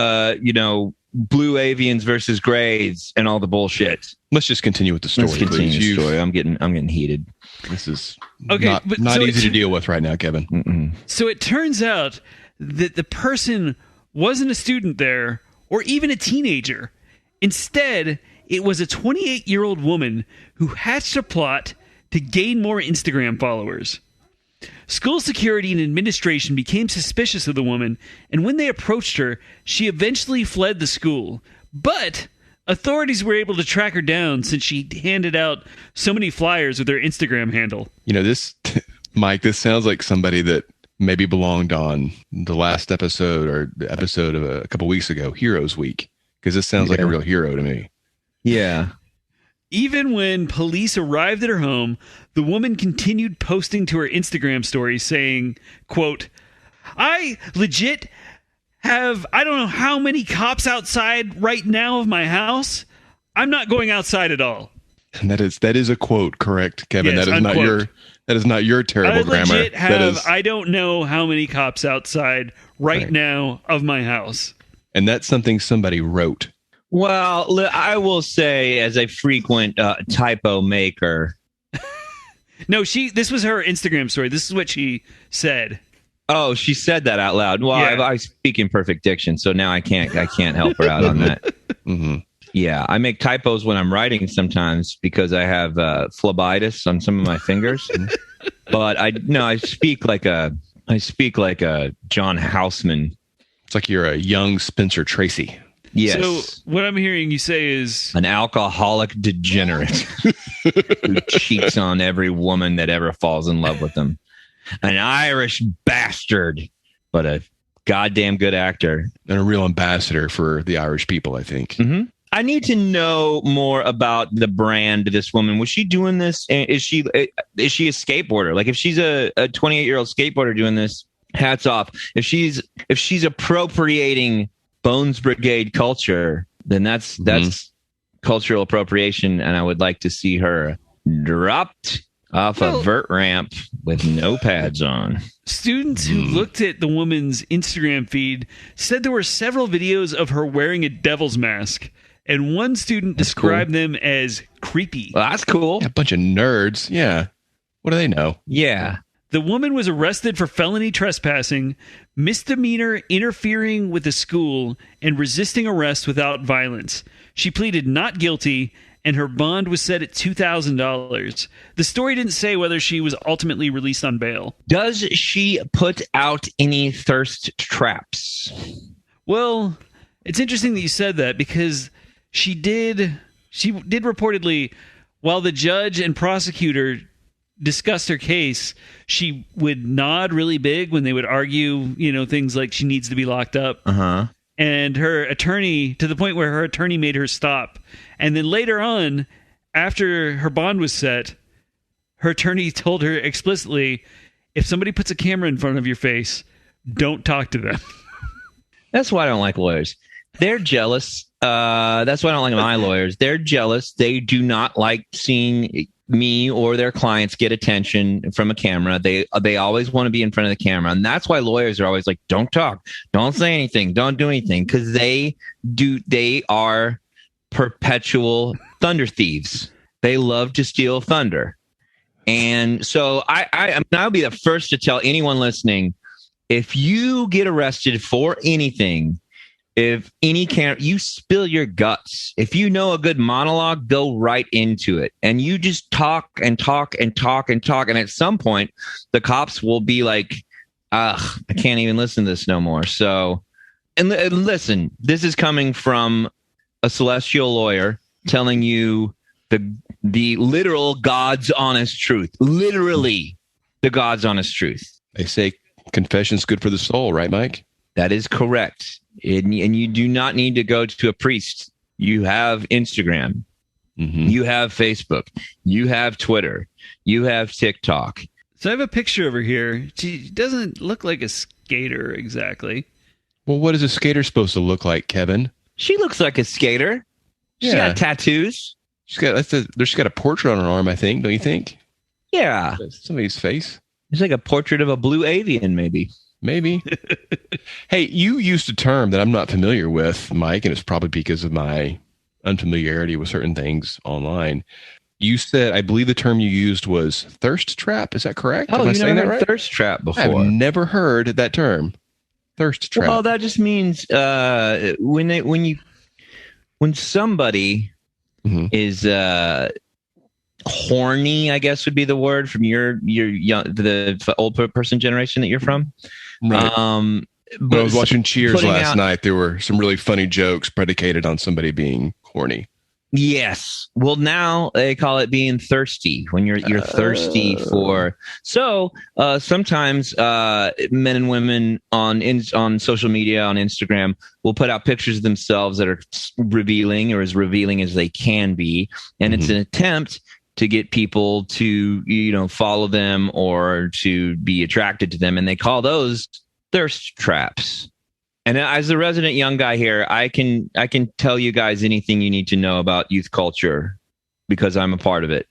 blue avians versus grays and all the bullshit. Let's just continue with the story. Let's continue please. the story. I'm getting heated. This is Okay, not easy to deal with right now, Kevin. Mm-mm. So it turns out that the person wasn't a student there or even a teenager. Instead, it was a 28-year-old woman who hatched a plot to gain more Instagram followers. School security and administration became suspicious of the woman, and when they approached her, she eventually fled the school. But authorities were able to track her down since she handed out so many flyers with her Instagram handle. This, Mike, this sounds like somebody that maybe belonged on the last episode or the episode of a couple weeks ago, Heroes Week, because this sounds like a real hero to me. Yeah. Even when police arrived at her home, the woman continued posting to her Instagram story saying, quote, I legit have, I don't know how many cops outside right now of my house. I'm not going outside at all. And that is a quote, correct, Kevin? Yes, that is not your terrible grammar. Legit have, I don't know how many cops outside right now of my house. And that's something somebody wrote. Well, I will say, as a frequent typo maker. No, this was her Instagram story. This is what she said. Oh, she said that out loud. Well, Yeah. I speak in perfect diction, so now I can't help her out on that. Mm-hmm. Yeah, I make typos when I'm writing sometimes because I have phlebitis on some of my fingers. But I speak like a John Houseman. It's like you're a young Spencer Tracy. Yes. So what I'm hearing you say is an alcoholic degenerate who cheats on every woman that ever falls in love with him. An Irish bastard, but a goddamn good actor. And a real ambassador for the Irish people, I think. Mm-hmm. I need to know more about the brand of this woman. Was she doing this? Is she a skateboarder? Like if she's a 28-year-old skateboarder doing this, hats off. If she's appropriating Bones Brigade culture, then that's cultural appropriation, and I would like to see her dropped off a vert ramp with no pads on. Students who looked at the woman's Instagram feed said there were several videos of her wearing a devil's mask, and one student described them as creepy. Well, that's cool. Yeah, a bunch of nerds. Yeah. What do they know? Yeah. The woman was arrested for felony trespassing, misdemeanor interfering with the school, and resisting arrest without violence. She pleaded not guilty and her bond was set at $2,000. The story didn't say whether she was ultimately released on bail. Does she put out any thirst traps? Well, it's interesting that you said that because she did reportedly, while the judge and prosecutor discussed her case, she would nod really big when they would argue, things like she needs to be locked up. Uh-huh. And her attorney, to the point where her attorney made her stop. And then later on, after her bond was set, her attorney told her explicitly, if somebody puts a camera in front of your face, don't talk to them. That's why I don't like lawyers. They're jealous. That's why I don't like my lawyers. They're jealous. They do not like seeing me or their clients get attention from a camera. They always want to be in front of the camera. And that's why lawyers are always like, don't talk, don't say anything, don't do anything. Because they are perpetual thunder thieves. They love to steal thunder. And so I'll be the first to tell anyone listening, if you get arrested for anything, you spill your guts. If you know a good monologue, go right into it. And you just talk and talk and talk and talk. And at some point, the cops will be like, I can't even listen to this no more. So, and listen, this is coming from a celestial lawyer telling you the literal God's honest truth. Literally the God's honest truth. They say confession's good for the soul, right, Mike? That is correct. And you do not need to go to a priest. You have Instagram. Mm-hmm. You have Facebook. You have Twitter. You have TikTok. So I have a picture over here. She doesn't look like a skater exactly. Well, what is a skater supposed to look like, Kevin? She looks like a skater. She's got tattoos. She's got a portrait on her arm, I think. Don't you think? Yeah. Somebody's face. It's like a portrait of a blue avian, maybe. Maybe. Hey, you used a term that I'm not familiar with, Mike, and it's probably because of my unfamiliarity with certain things online. You said, I believe the term you used was thirst trap. Is that correct? Oh, you never heard thirst trap before? I've never heard that term. Thirst trap. Well, that just means when somebody is horny, I guess would be the word from your young, the old person generation that you're from. Right. When I was watching Cheers last night, there were some really funny jokes predicated on somebody being horny. Yes. Well, now they call it being thirsty when you're thirsty for. So sometimes men and women on social media, on Instagram, will put out pictures of themselves that are revealing or as revealing as they can be. And it's an attempt to get people to, follow them or to be attracted to them. And they call those thirst traps. And as a resident young guy here, I can tell you guys anything you need to know about youth culture because I'm a part of it.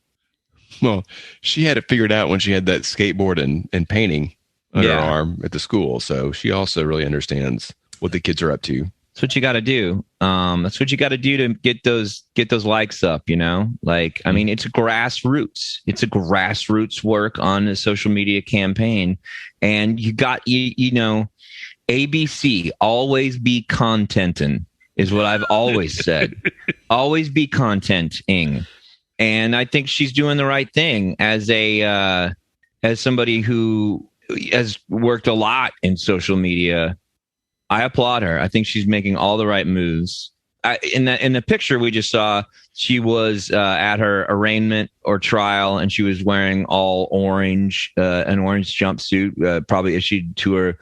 Well, she had it figured out when she had that skateboard and painting on her arm at the school. So she also really understands what the kids are up to. That's what you got to do. That's what you got to do to get those likes up, Like, I mean, it's grassroots. It's a grassroots work on a social media campaign. And you got, ABC, always be contenting is what I've always said. Always be contenting. And I think she's doing the right thing as somebody who has worked a lot in social media. I applaud her. I think she's making all the right moves. In the picture we just saw, she was at her arraignment or trial, and she was wearing all orange, an orange jumpsuit, probably issued to her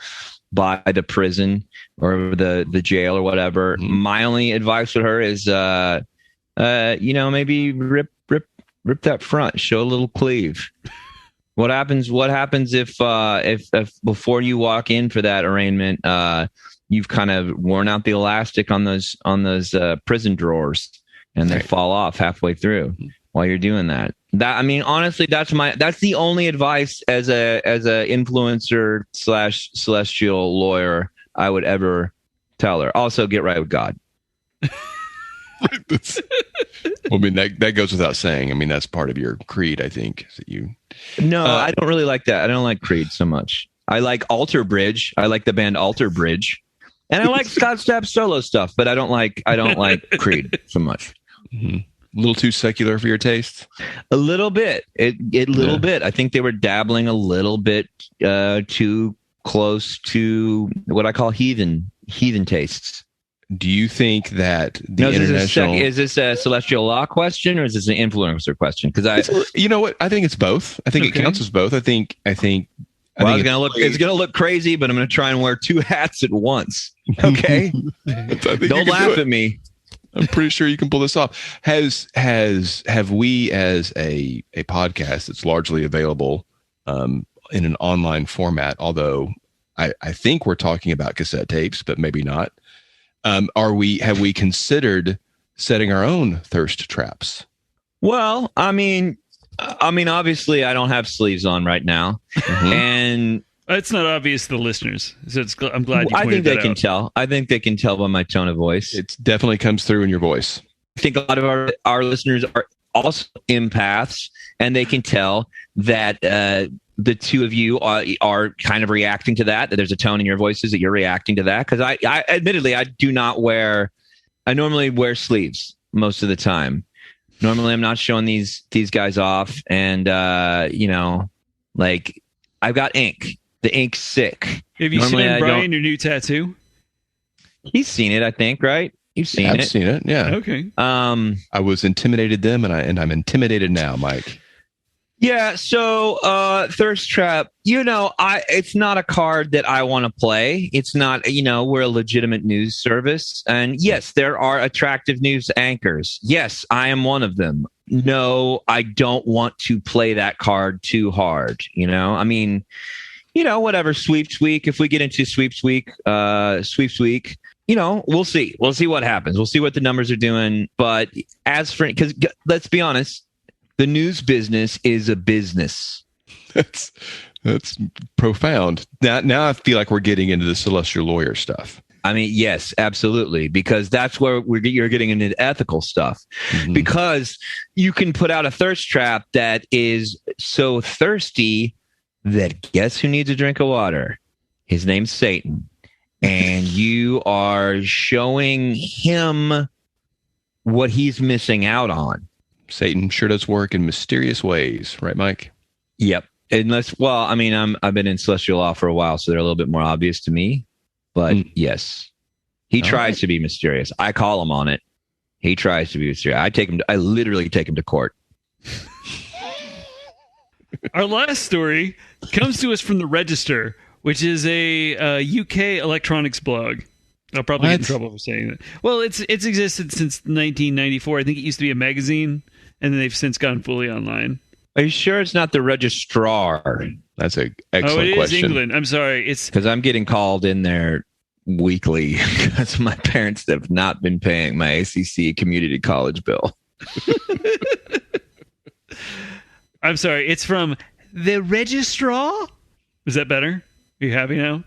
by the prison or the jail or whatever. Mm-hmm. My only advice with her is, maybe rip that front, show a little cleave. What happens if before you walk in for that arraignment, you've kind of worn out the elastic on those prison drawers and they fall off halfway through while you're doing that. Honestly, that's the only advice as a influencer / celestial lawyer I would ever tell her. Also, get right with God. I mean, that goes without saying. I mean, that's part of your creed, I think. No, I don't really like that. I don't like Creed so much. I like Alter Bridge. I like the band Alter Bridge, and I like Scott Stapp's solo stuff. But I don't like Creed so much. Mm-hmm. little too secular for your taste? A little bit. Little bit. I think they were dabbling a little bit too close to what I call heathen tastes. Do you think that the international... Is this a celestial law question or is this an influencer question? Because you know what? I think it's both. I think it counts as both. I think it's gonna look crazy, but I'm gonna try and wear two hats at once. Okay, don't laugh at me. I'm pretty sure you can pull this off. Have we, as a podcast that's largely available in an online format, although I think we're talking about cassette tapes, but maybe not. Have we considered setting our own thirst traps? Well, I mean, obviously, I don't have sleeves on right now, and it's not obvious to the listeners. So I'm glad you pointed I think they that can out. tell. I think they can tell by my tone of voice. It definitely comes through in your voice. I think a lot of our listeners are also empaths, and they can tell that the two of you are kind of reacting to that there's a tone in your voices that you're reacting to that. Because I admittedly, I normally wear sleeves most of the time. Normally, I'm not showing these guys off. And, like, I've got ink. The ink's sick. Have you seen Brian, your new tattoo? He's seen it, I think, right? You've seen it. I've seen it, yeah. Okay. I was intimidated then, and I'm intimidated now, Mike. Yeah, so Thirst Trap, it's not a card that I want to play. It's not, we're a legitimate news service. And yes, there are attractive news anchors. Yes, I am one of them. No, I don't want to play that card too hard. Whatever, Sweeps Week. If we get into Sweeps Week, we'll see. We'll see what happens. We'll see what the numbers are doing. But because let's be honest, the news business is a business. That's profound. Now I feel like we're getting into the celestial lawyer stuff. I mean, yes, absolutely, because that's where you're getting into ethical stuff. Mm-hmm. Because you can put out a thirst trap that is so thirsty that guess who needs a drink of water? His name's Satan. And you are showing him what he's missing out on. Satan sure does work in mysterious ways, right, Mike? Yep. I've been in celestial law for a while, so they're a little bit more obvious to me. But yes, he tries to be mysterious. I call him on it. He tries to be mysterious. I literally take him to court. Our last story comes to us from the Register, which is a UK electronics blog. I'll probably get in trouble for saying that. Well, it's existed since 1994. I think it used to be a magazine, and then they've since gone fully online. Are you sure it's not the Registrar? That's an excellent question. Oh, it is England. I'm sorry. It's because I'm getting called in there weekly because my parents have not been paying my ACC community college bill. I'm sorry. It's from the Registrar. Is that better? Are you happy now?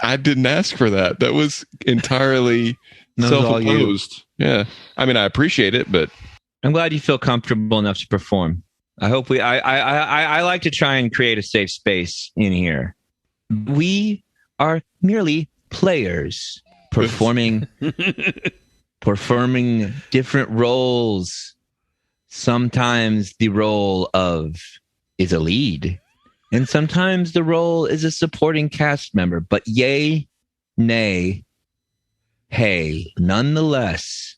I didn't ask for that. That was entirely self-imposed. Yeah. I mean, I appreciate it, but I'm glad you feel comfortable enough to perform. I hope I like to try and create a safe space in here. We are merely players performing different roles. Sometimes the role is a lead. And sometimes the role is a supporting cast member, but yay, nay, hey, nonetheless,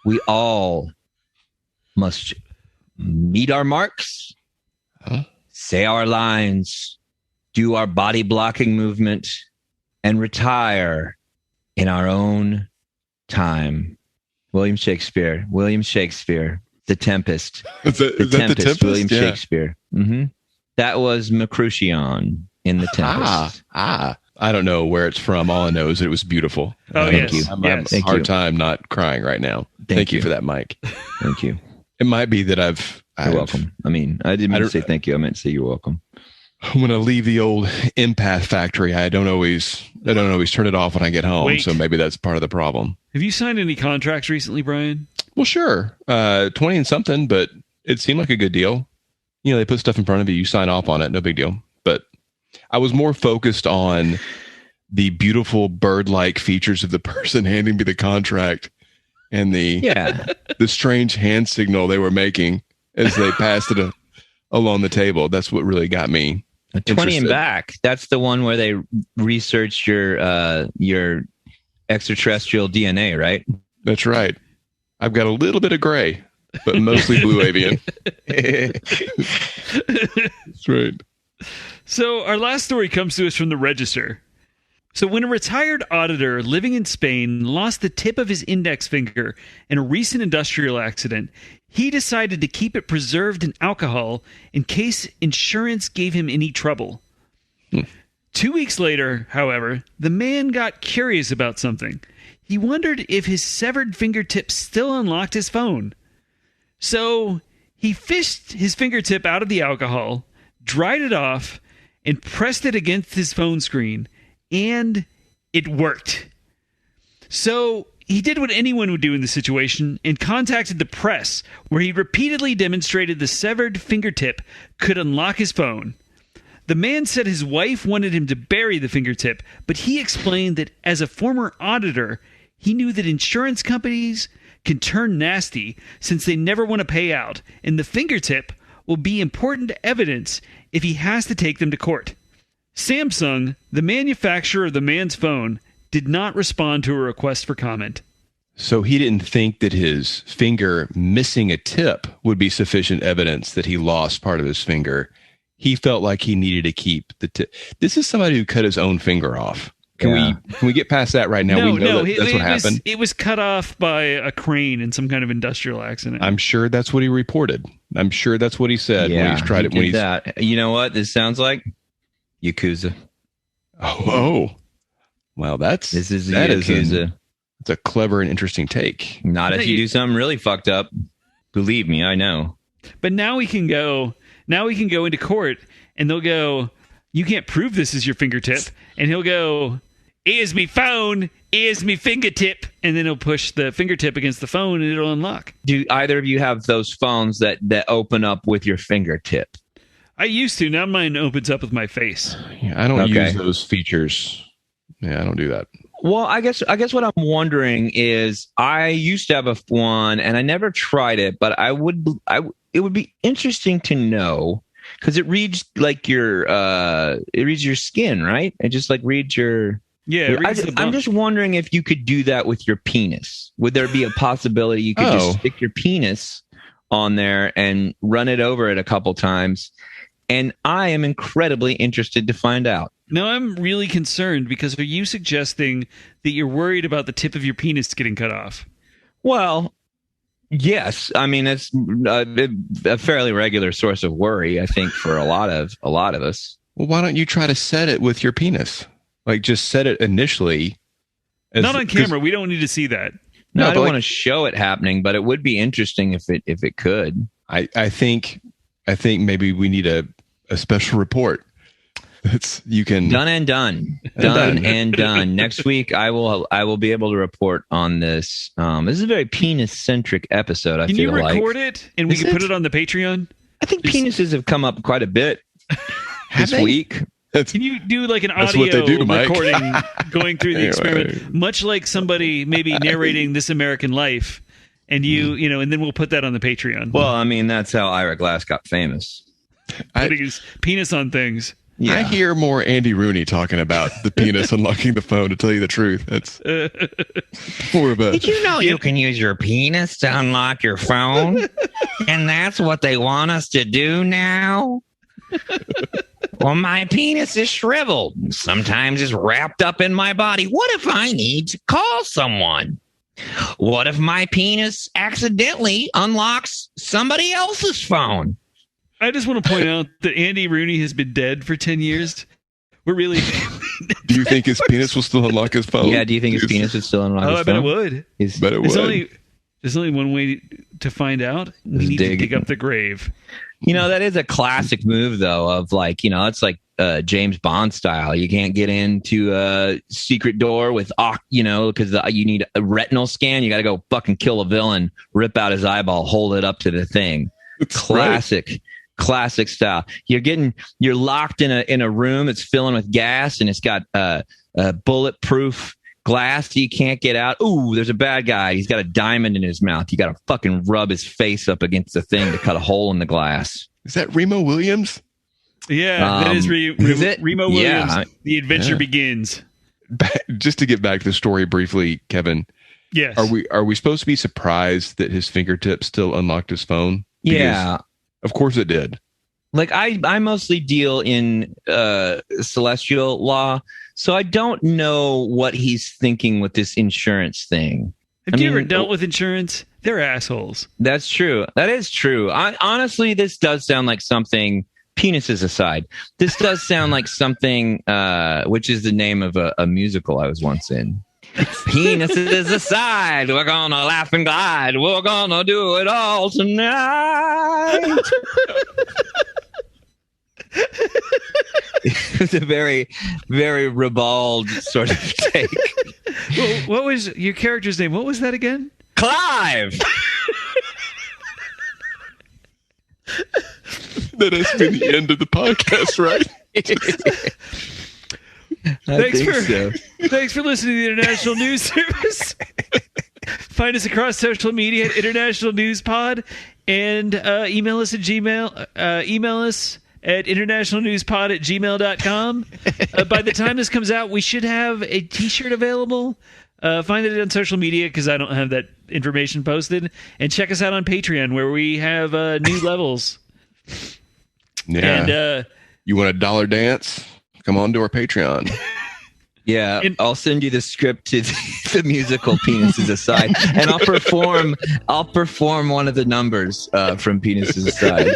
we all must meet our marks, say our lines, do our body blocking movement, and retire in our own time. William Shakespeare, The Tempest. Is that the Tempest? William Shakespeare. Mm-hmm. That was Mercutio in The Tempest. I don't know where it's from. All I know is that it was beautiful. Oh, Thank you. I'm having a hard time not crying right now. Thank you for that, Mike. Thank you. It might be that You're welcome. I mean, I didn't mean to say thank you. I meant to say you're welcome. I'm going to leave the old empath factory. I don't always turn it off when I get home. Wait. So maybe that's part of the problem. Have you signed any contracts recently, Brian? Well, sure. 20 and something, but it seemed like a good deal. They put stuff in front of you. You sign off on it. No big deal. But I was more focused on the beautiful bird-like features of the person handing me the contract and the strange hand signal they were making as they passed it along the table. That's what really got me 20 interested. and back. That's the one where they researched your extraterrestrial DNA, right? That's right. I've got a little bit of gray, but mostly blue avian. That's right. So our last story comes to us from the Register. So when a retired auditor living in Spain lost the tip of his index finger in a recent industrial accident, he decided to keep it preserved in alcohol in case insurance gave him any trouble. 2 weeks later, however, the man got curious about something. He wondered if his severed fingertip still unlocked his phone. So he fished his fingertip out of the alcohol, dried it off, and pressed it against his phone screen. And it worked. So he did what anyone would do in this situation and contacted the press, where he repeatedly demonstrated the severed fingertip could unlock his phone. The man said his wife wanted him to bury the fingertip, but he explained that as a former auditor, he knew that insurance companies can turn nasty since they never want to pay out, and the fingertip will be important evidence if he has to take them to court. Samsung, the manufacturer of the man's phone, did not respond to a request for comment. So he didn't think that his finger missing a tip would be sufficient evidence that he lost part of his finger. He felt like he needed to keep the tip. This is somebody who cut his own finger off. Can we get past that right now? That's what happened. It was cut off by a crane in some kind of industrial accident. I'm sure that's what he reported. I'm sure that's what he said when he's tried it. When he's that. You know what this sounds like? Yakuza. Oh. Well, this is Yakuza. It's a clever and interesting take. Not if you do something really fucked up. Believe me, I know. But now we can go into court and they'll go, you can't prove this is your fingertip. And he'll go, here's me phone, here's me fingertip. And then he'll push the fingertip against the phone and it'll unlock. Do either of you have those phones that open up with your fingertip? I used to. Now mine opens up with my face. Yeah, I don't use those features. Yeah, I don't do that. Well, I guess what I'm wondering is I used to have one and I never tried it, but it would be interesting to know because it reads like your skin, right? It just like reads your I'm just wondering if you could do that with your penis. Would there be a possibility you could just stick your penis on there and run it over it a couple times? And I am incredibly interested to find out. No, I'm really concerned because are you suggesting that you're worried about the tip of your penis getting cut off? Well, yes. I mean, it's a fairly regular source of worry, I think, for a lot of us. Well, why don't you try to set it with your penis? Like, just set it initially. Not on camera. We don't need to see that. No, I don't want to show it happening, but it would be interesting if it could. I think maybe we need a special report. You can done and done. Next week, I will be able to report on this. This is a very penis centric episode. Can you record it and we can put it on the Patreon? I think penises have come up quite a bit this week. Can you do like an audio recording going through the experiment, much like somebody maybe narrating This American Life, and and then we'll put that on the Patreon. Well, I mean that's how Ira Glass got famous. Putting his penis on things. Yeah. I hear more Andy Rooney talking about the penis unlocking the phone, to tell you the truth. That's more of a... Did you know you can use your penis to unlock your phone? And that's what they want us to do now? Well, my penis is shriveled. Sometimes it's wrapped up in my body. What if I need to call someone? What if my penis accidentally unlocks somebody else's phone? I just want to point out that Andy Rooney has been dead for 10 years. We're really... Do you think his penis will still unlock his phone? Yeah, do you think his penis would still unlock his phone? I bet it would. There's only one way to find out. We need to dig up the grave. That is a classic move, though, of like, it's like James Bond style. You can't get into a secret door with, because you need a retinal scan. You got to go fucking kill a villain, rip out his eyeball, hold it up to the thing. Classic style. You're locked in a room. It's filling with gas and it's got bulletproof glass you can't get out. Ooh, there's a bad guy. He's got a diamond in his mouth. You got to fucking rub his face up against the thing to cut a hole in the glass. Is that Remo Williams? Yeah, that is is it? Remo Williams. Yeah. The adventure begins. Just to get back to the story briefly, Kevin. Yes. Are we supposed to be surprised that his fingertip still unlocked his phone? Because, Yeah. of course it did. Like I mostly deal in celestial law, so I don't know what he's thinking with this insurance thing. Have you ever dealt with insurance? They're assholes. That's true. That is true. Honestly, this does sound like something, penises aside, this does sound like something, which is the name of a musical I was once in. Penises aside, we're gonna laugh and glide. We're gonna do it all tonight. It's a very, very ribald sort of take. Well, what was your character's name? What was that again? Clive! That has been the end of the podcast, right? Thanks for listening to the International News Service. Find us across social media at International News Pod, and email us at Gmail. Email us at internationalnewspod@gmail.com. By the time this comes out, we should have a t-shirt available. Find it on social media because I don't have that information posted. And check us out on Patreon where we have new levels. Yeah. And you want a dollar dance? Come on to our Patreon. Yeah, I'll send you the script to the musical Penises Aside, and I'll perform one of the numbers from Penises Aside.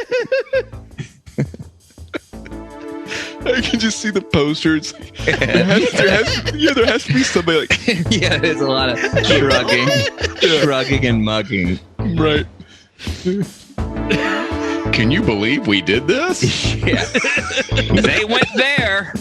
I can just see the posters. There has to be somebody like... Yeah, there's a lot of shrugging and mugging. Right. Can you believe we did this? Yeah. They went there.